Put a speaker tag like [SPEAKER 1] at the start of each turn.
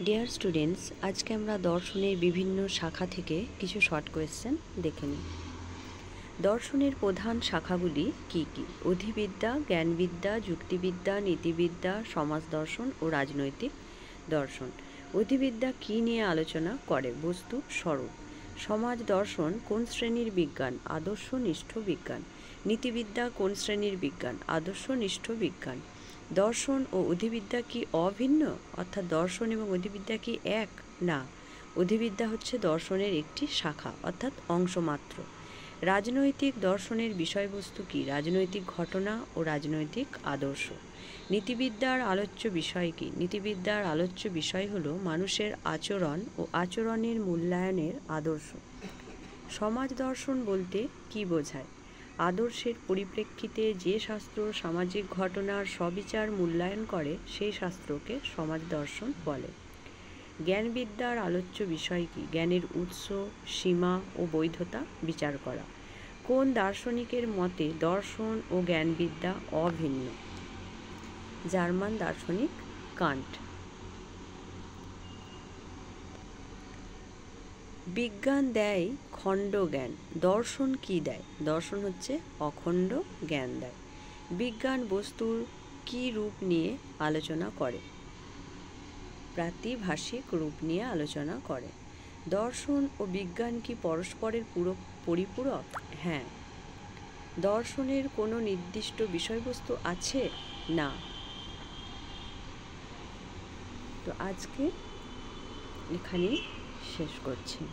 [SPEAKER 1] Dear students, আজকে আমরা দর্শনের বিভিন্ন শাখা থেকে কিছু শর্ট কোয়েশ্চেন দেখে নিই। দর্শনের প্রধান শাখাগুলি কি কি? অধিবিদ্যা, জ্ঞানবিদ্যা, যুক্তিবিদ্যা, নীতিবিদ্যা, সমাজ দর্শন ও রাজনৈতিক দর্শন। অধিবিদ্যা কী নিয়ে আলোচনা করে? বস্তু, স্বরূপ। সমাজ দর্শন কোন শ্রেণীর বিজ্ঞান? আদর্শনিষ্ঠ বিজ্ঞান। নীতিবিদ্যা কোন শ্রেণীর বিজ্ঞান? আদর্শনিষ্ঠ বিজ্ঞান। দর্শন ও অধিবিদ্যা কি অভিন্ন? অর্থাৎ দর্শন এবং অধিবিদ্যা কি এক? না, অধিবিদ্যা হচ্ছে দর্শনের একটি শাখা, অর্থাৎ অংশ মাত্র। রাজনৈতিক দর্শনের বিষয়বস্তু কি? রাজনৈতিক ঘটনা ও রাজনৈতিক আদর্শ। নীতিবিদ্যার আলোচ্য বিষয় কি? নীতিবিদ্যার আলোচ্য বিষয় হল মানুষের আচরণ ও আচরণের মূল্যায়নের আদর্শ। সমাজ দর্শন বলতে কি বোঝায়? আদর্শের পরিপ্রেক্ষিতে যে শাস্ত্র সামাজিক ঘটনার সবিচার মূল্যায়ন করে সেই শাস্ত্রকে সমাজ দর্শন বলে। জ্ঞানবিদ্যার আলোচ্য বিষয় কি? জ্ঞানের উৎস, সীমা ও বৈধতা বিচার করা। কোন দার্শনিকের মতে দর্শন ও জ্ঞানবিদ্যা অভিন্ন? জার্মান দার্শনিক কান্ট। বিজ্ঞান দেয় খণ্ড জ্ঞান, দর্শন কি দেয়? দর্শন হচ্ছে অখণ্ড জ্ঞান দেয়। বিজ্ঞান বস্তুর কি রূপ নিয়ে আলোচনা করে? প্রাতিভাসিক রূপ নিয়ে আলোচনা করে। দর্শন ও বিজ্ঞান কি পরস্পরের পরিপূরক? হ্যাঁ। দর্শনের কোনো নির্দিষ্ট বিষয়বস্তু আছে? না। তো আজকে এখানেই শেষ করছি।